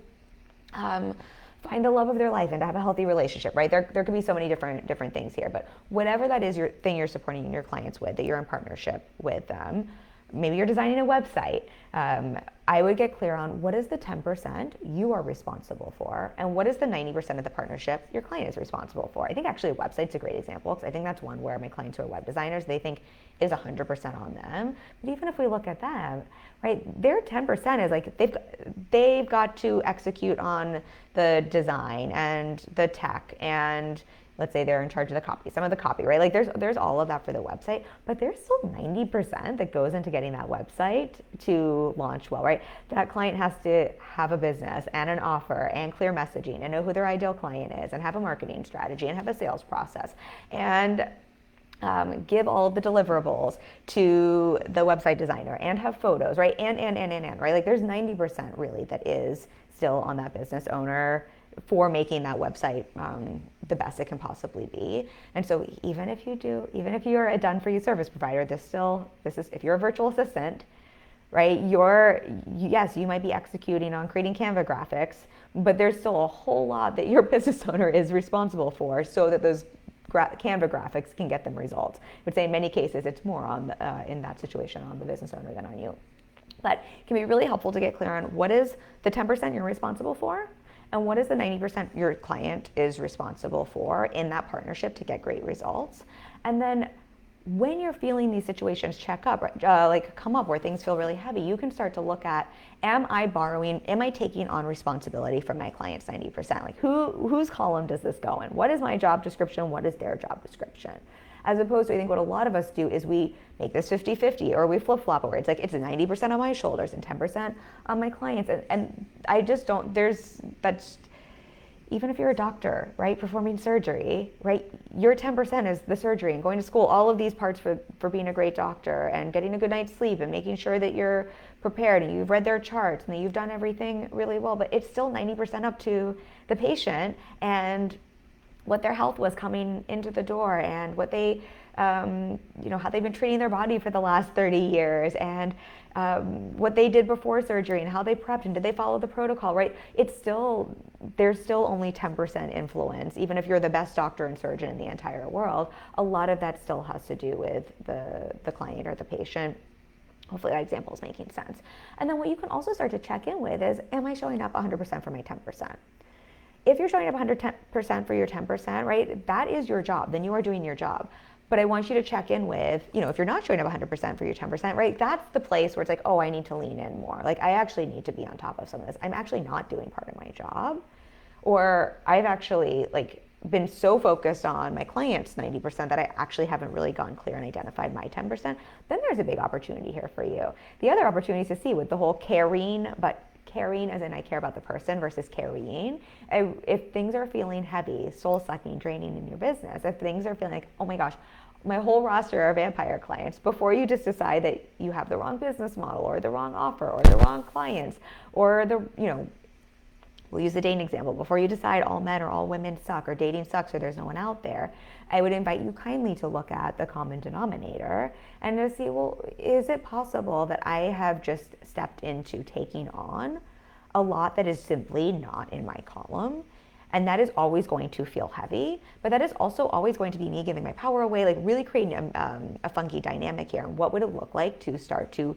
find the love of their life and to have a healthy relationship, right? There could be so many different things here, but whatever that is, your thing you're supporting your clients with, that you're in partnership with them. Maybe you're designing a website. I would get clear on what is the 10% you are responsible for, and what is the 90% of the partnership your client is responsible for. I think actually a website's a great example, because I think that's one where my clients who are web designers, they think is 100% on them. But even if we look at them, right, their 10% is like they've got to execute on the design and the tech, and let's say they're in charge of the copy, some of the copy, right? Like there's all of that for the website, but there's still 90% that goes into getting that website to launch well, right? That client has to have a business and an offer and clear messaging and know who their ideal client is and have a marketing strategy and have a sales process and give all of the deliverables to the website designer and have photos, right? And, right? Like there's 90% really that is still on that business owner for making that website the best it can possibly be. And so even if you're a done for you service provider, this is, if you're a virtual assistant, right, yes, you might be executing on creating Canva graphics, but there's still a whole lot that your business owner is responsible for so that those Canva graphics can get them results. I would say in many cases it's more on in that situation on the business owner than on you. But it can be really helpful to get clear on what is the 10% you're responsible for, and what is the 90% your client is responsible for in that partnership to get great results. And then when you're feeling these situations come up where things feel really heavy, you can start to look at, am I taking on responsibility from my client's 90%? Like whose column does this go in? What is my job description? What is their job description? As opposed to, I think what a lot of us do is we make this 50-50, or we flip-flop over. It's like it's 90% on my shoulders and 10% on my clients. And I just don't, even if you're a doctor, right, performing surgery, right, your 10% is the surgery and going to school, all of these parts for being a great doctor and getting a good night's sleep and making sure that you're prepared and you've read their charts and that you've done everything really well. But it's still 90% up to the patient and what their health was coming into the door, and what they, how they've been treating their body for the last 30 years, and what they did before surgery, and how they prepped, and did they follow the protocol, right? There's still only 10% influence, even if you're the best doctor and surgeon in the entire world. A lot of that still has to do with the client or the patient. Hopefully that example is making sense. And then what you can also start to check in with is, am I showing up 100% for my 10%? If you're showing up 100% for your 10%, right, that is your job. Then you are doing your job. But I want you to check in with, if you're not showing up 100% for your 10%, right, that's the place where it's like, oh, I need to lean in more. Like, I actually need to be on top of some of this. I'm actually not doing part of my job. Or I've actually, been so focused on my clients' 90% that I actually haven't really gone clear and identified my 10%. Then there's a big opportunity here for you. The other opportunity to see with the whole caring as in I care about the person versus carrying. If things are feeling heavy, soul-sucking, draining in your business, if things are feeling like, oh my gosh, my whole roster are vampire clients, before you just decide that you have the wrong business model or the wrong offer or the wrong clients or we'll use the dating example. Before you decide all men or all women suck or dating sucks or there's no one out there, I would invite you kindly to look at the common denominator and to see, well, is it possible that I have just stepped into taking on a lot that is simply not in my column? And that is always going to feel heavy, but that is also always going to be me giving my power away, like really creating a funky dynamic here. And what would it look like to start to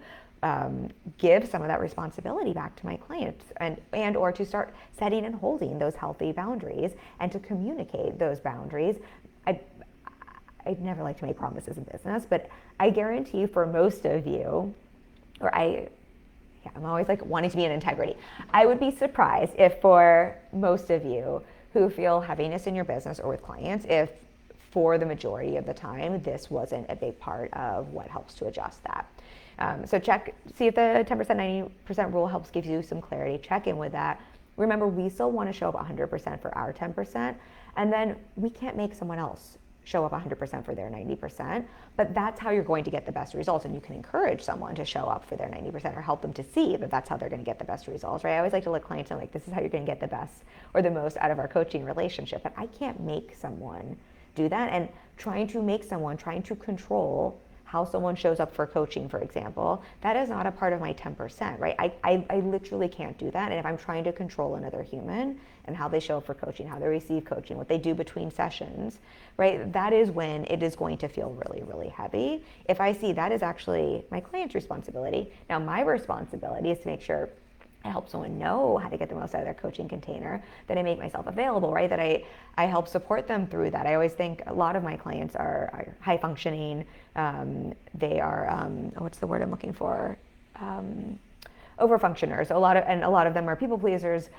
give some of that responsibility back to my clients and or to start setting and holding those healthy boundaries and to communicate those boundaries. I'd never like to make promises in business, but I guarantee for most of you, I'm always wanting to be in integrity. I would be surprised if for most of you who feel heaviness in your business or with clients, if for the majority of the time, this wasn't a big part of what helps to adjust that. So see if the 10%, 90% rule helps give you some clarity. Check in with that. Remember, we still want to show up 100% for our 10%, and then we can't make someone else show up 100% for their 90%, but that's how you're going to get the best results. And you can encourage someone to show up for their 90% or help them to see that that's how they're going to get the best results, right? I always like to let clients know, like, this is how you're going to get the best or the most out of our coaching relationship. But I can't make someone do that. And trying to control how someone shows up for coaching, for example, that is not a part of my 10%, right? I literally can't do that. And if I'm trying to control another human and how they show up for coaching, how they receive coaching, what they do between sessions, right? That is when it is going to feel really, really heavy. If I see that is actually my client's responsibility. Now, my responsibility is to make sure I help someone know how to get the most out of their coaching container, that I make myself available, right? That I help support them through that. I always think a lot of my clients are high functioning. They are, what's the word I'm looking for? Overfunctioners. A lot of them are people pleasers.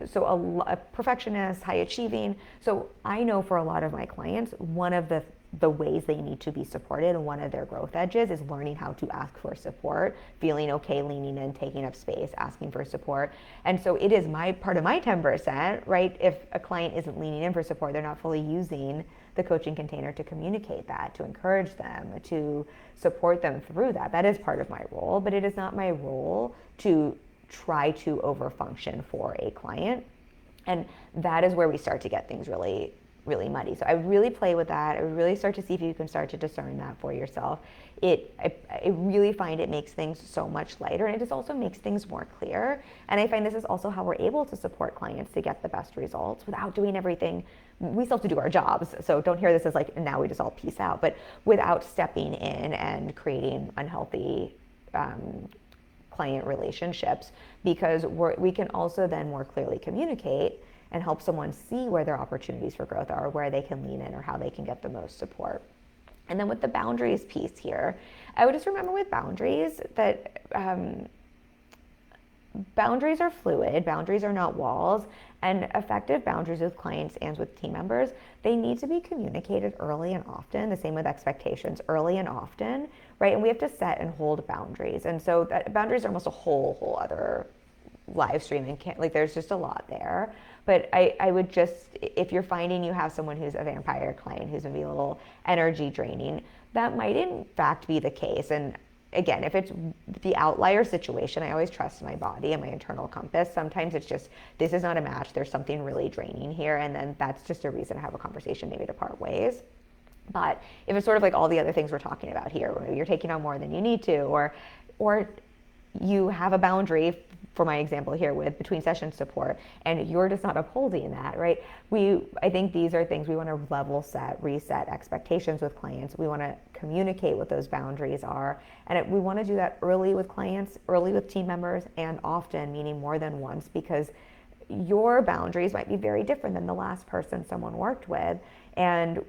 So a perfectionist, high achieving. So I know for a lot of my clients, one of the ways they need to be supported and one of their growth edges is learning how to ask for support, feeling okay, leaning in, taking up space, asking for support. And so it is my part of my 10%, right? If a client isn't leaning in for support, they're not fully using the coaching container to communicate that, to encourage them, to support them through that. That is part of my role, but it is not my role to try to overfunction for a client. And that is where we start to get things really muddy. So I really play with that. I really start to see if you can start to discern that for yourself. I really find it makes things so much lighter, and it just also makes things more clear. And I find this is also how we're able to support clients to get the best results without doing everything. We still have to do our jobs, so don't hear this as like, now we just all peace out, but without stepping in and creating unhealthy client relationships, because we can also then more clearly communicate and help someone see where their opportunities for growth are, where they can lean in, or how they can get the most support. And then with the boundaries piece here, I would just remember with boundaries that boundaries are fluid, boundaries are not walls, and effective boundaries with clients and with team members, they need to be communicated early and often, the same with expectations, early and often, right? And we have to set and hold boundaries. And so boundaries are almost a whole other live stream, and like there's just a lot there. But I would just, if you're finding you have someone who's a vampire client who's maybe a little energy draining, that might in fact be the case. And again, if it's the outlier situation, I always trust my body and my internal compass. Sometimes it's just, this is not a match, there's something really draining here, and then that's just a reason to have a conversation, maybe to part ways. But if it's sort of like all the other things we're talking about here, where you're taking on more than you need to, or you have a boundary, for my example here with between session support, and you're just not upholding that, right? I think these are things we want to level set, reset expectations with clients. We want to communicate what those boundaries are, and we want to do that early with clients, early with team members, and often, meaning more than once, because your boundaries might be very different than the last person someone worked with, and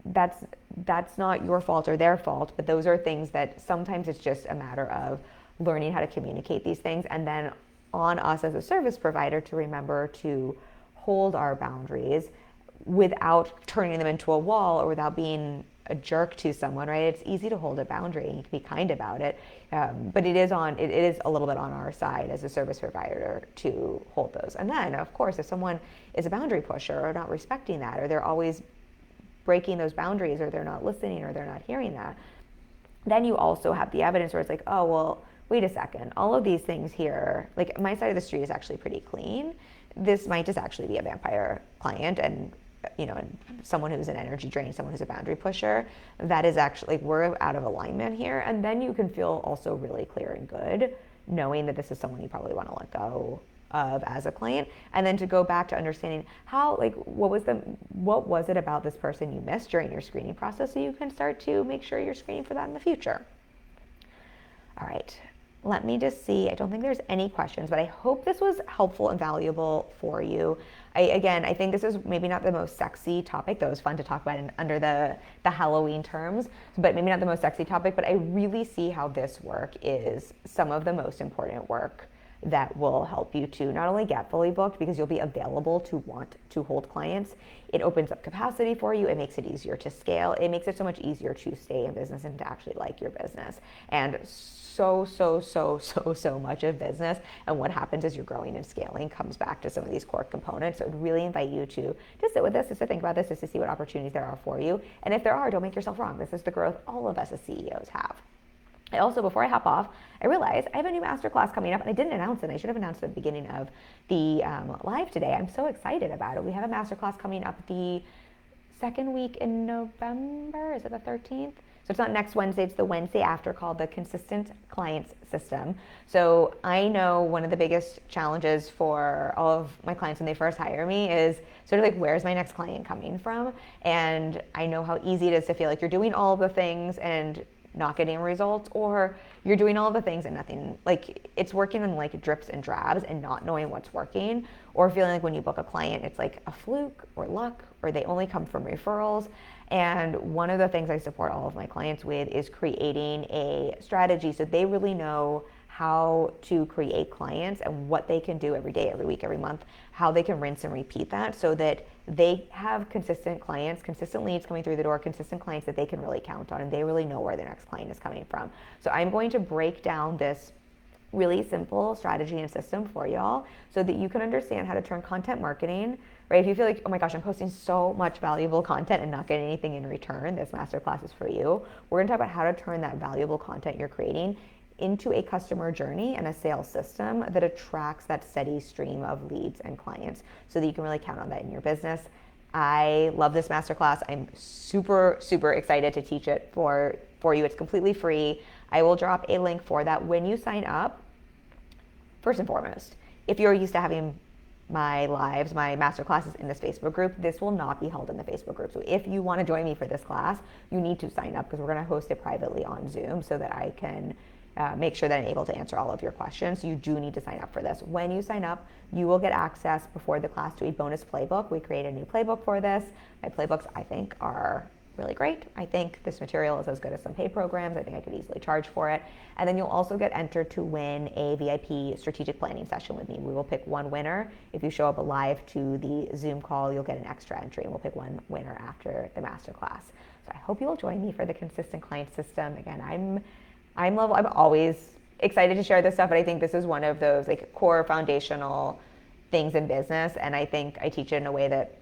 that's not your fault or their fault, but those are things that sometimes it's just a matter of learning how to communicate these things, and then on us as a service provider to remember to hold our boundaries without turning them into a wall or without being a jerk to someone, right? It's easy to hold a boundary and you can be kind about it, but it is a little bit on our side as a service provider to hold those. And then, of course, if someone is a boundary pusher or not respecting that, or they're always breaking those boundaries, or they're not listening, or they're not hearing that, then you also have the evidence where it's like, oh, well, wait a second, all of these things here, like my side of the street is actually pretty clean. This might just actually be a vampire client, and someone who's an energy drain, someone who's a boundary pusher. That is actually, we're out of alignment here. And then you can feel also really clear and good knowing that this is someone you probably want to let go of as a client. And then to go back to understanding how, like, what was it about this person you missed during your screening process, so you can start to make sure you're screening for that in the future. All right. Let me just see. I don't think there's any questions, but I hope this was helpful and valuable for you. I think this is maybe not the most sexy topic, though it was fun to talk about under the Halloween terms, but maybe not the most sexy topic, but I really see how this work is some of the most important work that will help you to not only get fully booked because you'll be available to want to hold clients, it opens up capacity for you. It makes it easier to scale. It makes it so much easier to stay in business and to actually like your business. And so much of business and what happens as you're growing and scaling comes back to some of these core components. So I'd really invite you to sit with this, just to think about this, just to see what opportunities there are for you. And if there are, don't make yourself wrong. This is the growth all of us as CEOs have. I also, before I hop off, I realized I have a new masterclass coming up, and I didn't announce it. I should have announced it at the beginning of the live today. I'm so excited about it. We have a masterclass coming up the second week in November. Is it the 13th? So it's not next Wednesday, it's the Wednesday after, called the Consistent Clients System. So I know one of the biggest challenges for all of my clients when they first hire me is sort of like, where's my next client coming from? And I know how easy it is to feel like you're doing all of the things and not getting results, or you're doing all of the things and nothing, like it's working in like drips and drabs and not knowing what's working, or feeling like when you book a client, it's like a fluke or luck, or they only come from referrals. And one of the things I support all of my clients with is creating a strategy so they really know how to create clients and what they can do every day, every week, every month, how they can rinse and repeat that so that they have consistent clients, consistent leads coming through the door, consistent clients that they can really count on, and they really know where their next client is coming from. So I'm going to break down this really simple strategy and system for y'all so that you can understand how to turn content marketing, right? If you feel like, oh my gosh, I'm posting so much valuable content and not getting anything in return, this masterclass is for you. We're going to talk about how to turn that valuable content you're creating into a customer journey and a sales system that attracts that steady stream of leads and clients so that you can really count on that in your business. I love this masterclass. I'm super excited to teach it for you. It's completely free. I will drop a link for that when you sign up. First and foremost, if you're used to having my lives, my master classes in this Facebook group, this will not be held in the Facebook group. So if you want to join me for this class, you need to sign up because we're going to host it privately on Zoom so that I can make sure that I'm able to answer all of your questions. You do need to sign up for this. When you sign up, you will get access before the class to a bonus playbook. We created a new playbook for this. My playbooks, I think, are really great. I think this material is as good as some paid programs. I think I could easily charge for it. And then you'll also get entered to win a VIP strategic planning session with me. We will pick one winner. If you show up live to the Zoom call, you'll get an extra entry, and we'll pick one winner after the masterclass. So I hope you will join me for the Consistent Client System. Again, I'm always excited to share this stuff, but I think this is one of those like core foundational things in business. And I think I teach it in a way that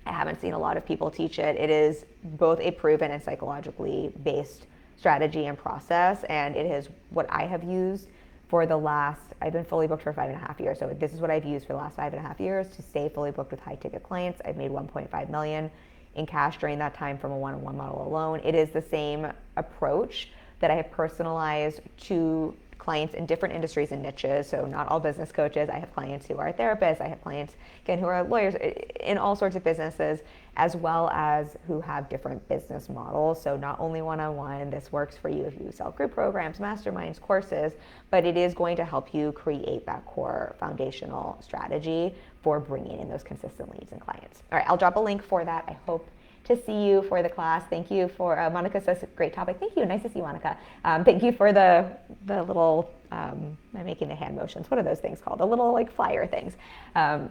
I haven't seen a lot of people teach it. It is both a proven and psychologically based strategy and process. And it is what I have used for I've been fully booked for 5.5 years. So this is what I've used for the last 5.5 years to stay fully booked with high ticket clients. I've made 1.5 million in cash during that time from a one-on-one model alone. It is the same approach that I have personalized to clients in different industries and niches. So not all business coaches. I have clients who are therapists. I have clients, again, who are lawyers in all sorts of businesses, as well as who have different business models. So not only one-on-one, this works for you if you sell group programs, masterminds, courses, but it is going to help you create that core foundational strategy for bringing in those consistent leads and clients. All right, I'll drop a link for that. I hope to see you for the class. Thank you for, Monica says, great topic. Thank you, nice to see you, Monica. Thank you for the little, I'm making the hand motions. What are those things called? The little like flyer things. I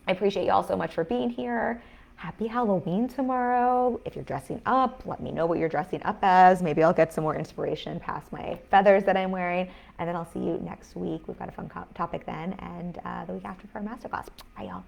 appreciate you all so much for being here. Happy Halloween tomorrow. If you're dressing up, let me know what you're dressing up as. Maybe I'll get some more inspiration past my feathers that I'm wearing. And then I'll see you next week. We've got a fun topic then, and the week after for our masterclass. Bye, y'all.